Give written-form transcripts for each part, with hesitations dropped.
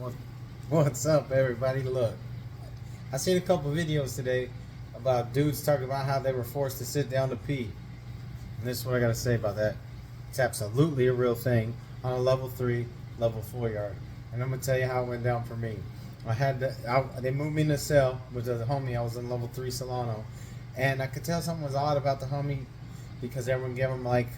What- What's up, everybody? Look, I seen a couple videos today about dudes talking about how they were forced to sit down to pee. And this is what I got to say about that. It's absolutely a real thing on a level 3, level 4 yard. And I'm going to tell you how it went down for me. They moved me in a cell with the homie. I was in level 3 Solano. And I could tell something was odd about the homie because everyone gave him like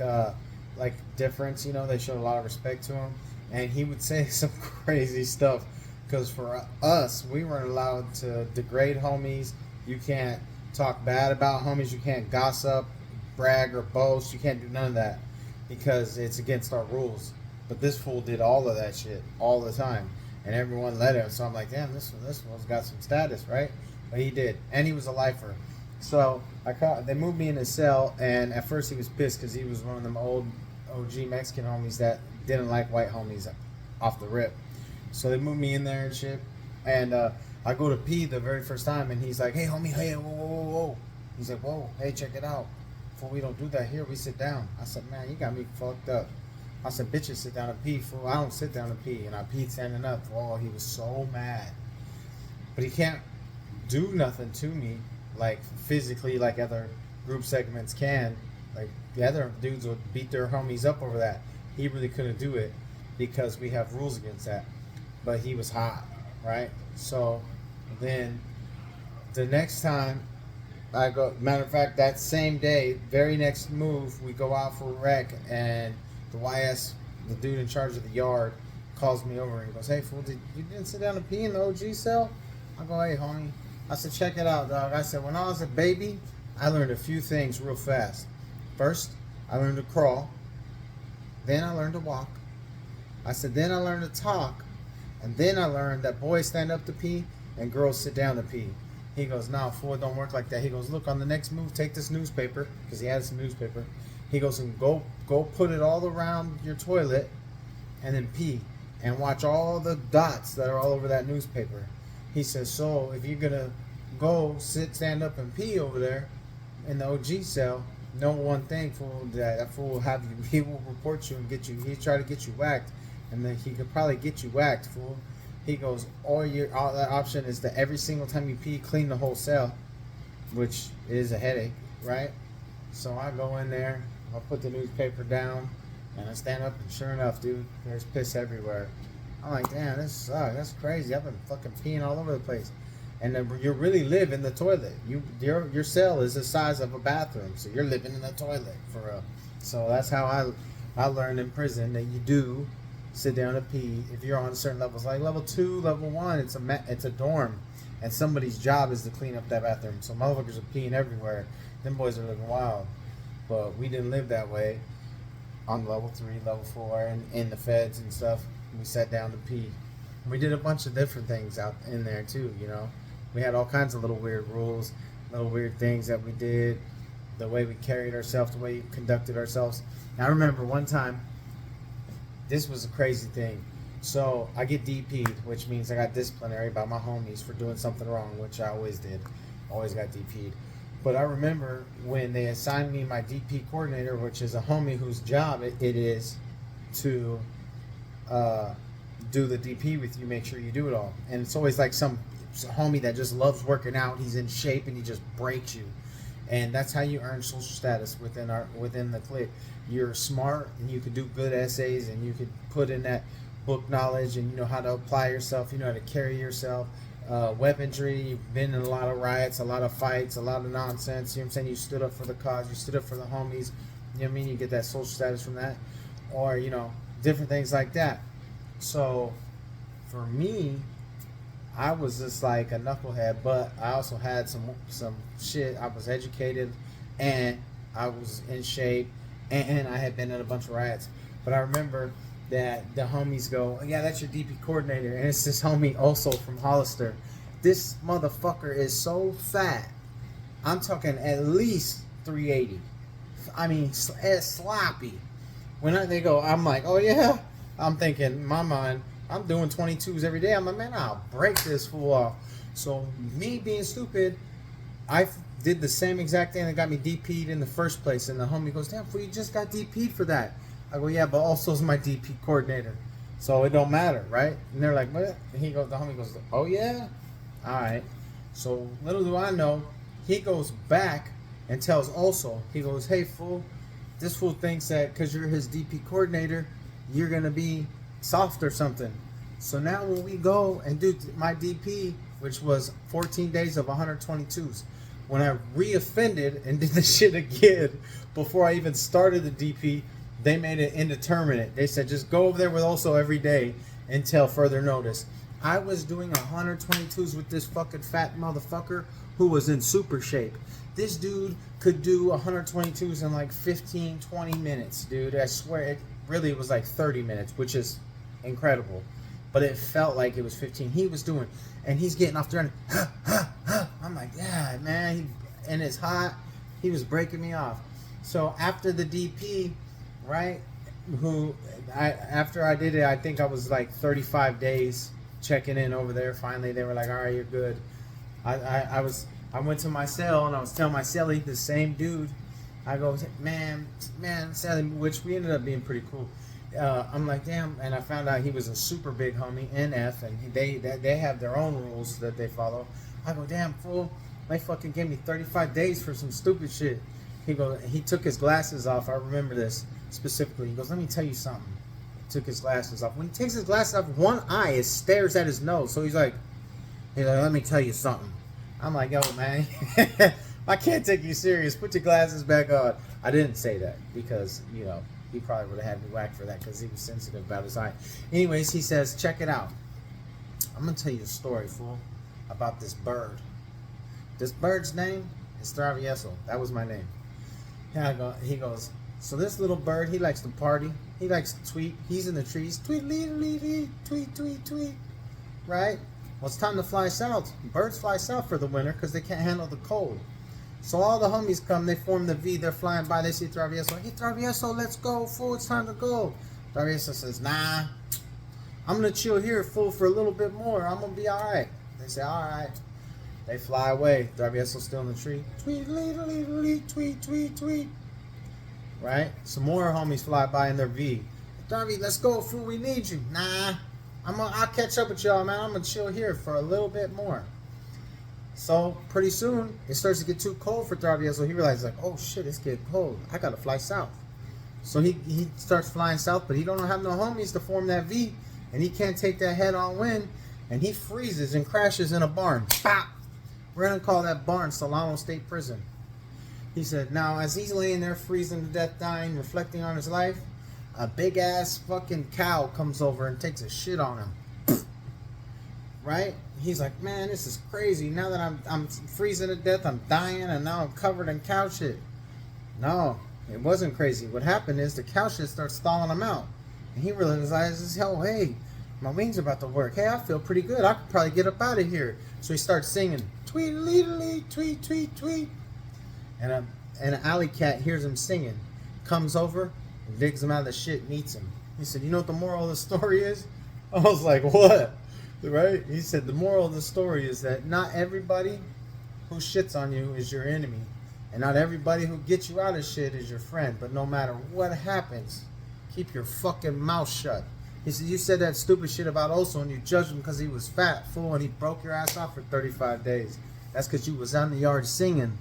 difference, they showed a lot of respect to him. And he would say some crazy stuff because for us, we weren't allowed to degrade homies. You can't talk bad about homies. You can't gossip, brag, or boast. You can't do none of that because it's against our rules. But this fool did all of that shit all the time, and everyone let him. So I'm like, damn, this one's got some status, right? But he did, and he was a lifer. So they moved me in his cell, and at first he was pissed because he was one of them old OG Mexican homies that didn't like white homies off the rip. So they moved me in there and shit, and I go to pee the very first time, and he's like, hey homie, hey, whoa, whoa, whoa, whoa. He's like, whoa, hey, check it out. Fool, we don't do that here, we sit down. I said, man, you got me fucked up. I said, bitches sit down and pee, fool. I don't sit down and pee, and I peed standing up. Oh, he was so mad. But he can't do nothing to me, like physically, like other group segments can. Like the other dudes would beat their homies up over that. He really couldn't do it because we have rules against that. But he was hot, right? So then the next time I go, matter of fact, that same day, very next move, we go out for a rec, and the YS, the dude in charge of the yard, calls me over and goes, hey fool, you didn't sit down and pee in the OG cell? I go, hey homie. I said, check it out, dog. I said, when I was a baby, I learned a few things real fast. First, I learned to crawl. Then I learned to walk. I said, then I learned to talk. And then I learned that boys stand up to pee and girls sit down to pee. He goes, nah, fool, it don't work like that. He goes, look, on the next move, take this newspaper, because he had some newspaper. He goes, and go put it all around your toilet and then pee. And watch all the dots that are all over that newspaper. He says, so if you're going to go stand up and pee over there in the OG cell, know one thing, fool, that fool will have you, he will report you and get you, he'll try to get you whacked. And then he could probably get you whacked, fool. He goes, all that option is that every single time you pee, clean the whole cell, which is a headache, right? So I go in there, I put the newspaper down, and I stand up, and sure enough, dude, there's piss everywhere. I'm like, damn, this sucks. That's crazy. I've been fucking peeing all over the place. And then you really live in the toilet. Your cell is the size of a bathroom, so you're living in the toilet for real. So that's how I learned in prison that you do sit down to pee if you're on certain levels, like level 2, level 1. It's a dorm, and somebody's job is to clean up that bathroom. So motherfuckers are peeing everywhere. Them boys are living wild, but we didn't live that way. On level 3, level 4, and in the feds and stuff, we sat down to pee. We did a bunch of different things out in there too. We had all kinds of little weird rules, little weird things that we did, the way we carried ourselves, the way we conducted ourselves. Now, I remember one time. This was a crazy thing. So I get DP'd, which means I got disciplinary by my homies for doing something wrong, which I always did. Always got DP'd. But I remember when they assigned me my DP coordinator, which is a homie whose job it is to do the DP with you, make sure you do it all. And it's always like some homie that just loves working out. He's in shape and he just breaks you. And that's how you earn social status within the clique. You're smart and you can do good essays and you could put in that book knowledge and you know how to apply yourself, you know how to carry yourself. Weaponry, you've been in a lot of riots, a lot of fights, a lot of nonsense. You know what I'm saying? You stood up for the cause, you stood up for the homies. You know what I mean? You get that social status from that. Or, different things like that. So, for me, I was just like a knucklehead, but I also had some shit. I was educated, and I was in shape, and I had been in a bunch of riots. But I remember that the homies go, yeah, that's your DP coordinator, and it's this homie also from Hollister. This motherfucker is so fat. I'm talking at least 380. I mean, sloppy. They go, I'm like, oh yeah. I'm thinking in my mind, I'm doing 22s every day. I'm like, man, I'll break this fool off. So me being stupid, I did the same exact thing that got me DP'd in the first place. And the homie goes, damn fool, you just got DP'd for that. I go, yeah, but also is my DP coordinator. So it don't matter, right? And they're like, what? And he goes, the homie goes, oh yeah? All right. So little do I know, he goes back and tells Oso, he goes, hey fool, this fool thinks that because you're his DP coordinator, you're going to be soft or something. So now when we go and do my DP, which was 14 days of 122s, when I re-offended and did the shit again before I even started the DP, they made it indeterminate. They said just go over there with Oso every day until further notice. I was doing 122s with this fucking fat motherfucker who was in super shape. This dude could do 122s in like 15, 20 minutes, dude. I swear it really was like 30 minutes, which is incredible. But it felt like it was 15. He was doing, and he's getting off the run. I'm like, yeah, man. And it's hot. He was breaking me off. So after the DP, right, after I did it, I think I was like 35 days checking in over there. Finally, they were like, all right, you're good. I went to my cell and I was telling my cellie, the same dude, I go, man, Sally, which we ended up being pretty cool. I'm like, damn, and I found out he was a super big homie, NF, and they have their own rules that they follow. I go, damn, fool, they fucking gave me 35 days for some stupid shit. He took his glasses off. I remember this specifically. He goes, let me tell you something. He took his glasses off. When he takes his glasses off, one eye stares at his nose. So he's like, let me tell you something. I'm like, yo, man, I can't take you serious. Put your glasses back on. I didn't say that because, you know, he probably would have had me whacked for that because he was sensitive about his eye. Anyways, he says, check it out. I'm going to tell you a story, fool, about this bird. This bird's name is Travieso. That was my name. He goes, so this little bird, he likes to party. He likes to tweet. He's in the trees. Tweet, tweet, tweet, tweet. Right? Well, it's time to fly south. Birds fly south for the winter because they can't handle the cold. So all the homies come, they form the V, they're flying by, they see Travieso. Hey, Travieso, let's go, fool, it's time to go. Travieso says, nah, I'm going to chill here, fool, for a little bit more. I'm going to be all right. They say, all right. They fly away. Travieso's still in the tree. Tweet, tweet, tweet, tweet. Right? Some more homies fly by in their V. Travi, let's go, fool, we need you. Nah, I'll catch up with y'all, man. I'm going to chill here for a little bit more. So pretty soon it starts to get too cold for Travieso. So he realizes, like, oh shit, it's getting cold. I gotta fly south. So he starts flying south, but he don't have no homies to form that V, and he can't take that head-on wind, and he freezes and crashes in a barn. Pop! We're gonna call that barn Solano State Prison. He said, now as he's laying there freezing to death, dying, reflecting on his life, a big ass fucking cow comes over and takes a shit on him. Right? He's like, man, this is crazy. Now that I'm freezing to death, I'm dying, and now I'm covered in cow shit. No, it wasn't crazy. What happened is the cow shit starts stalling him out. And he realizes, oh, hey, my wings are about to work. Hey, I feel pretty good. I could probably get up out of here. So he starts singing, tweet, tweet, tweet, tweet. And an alley cat hears him singing, comes over, and digs him out of the shit and eats him. He said, you know what the moral of the story is? I was like, what? Right? He said the moral of the story is that not everybody who shits on you is your enemy, and not everybody who gets you out of shit is your friend. But no matter what happens, keep your fucking mouth shut. He said, you said that stupid shit about Oso and you judged him because he was fat, fool, and he broke your ass off for 35 days. That's because you was out in the yard singing.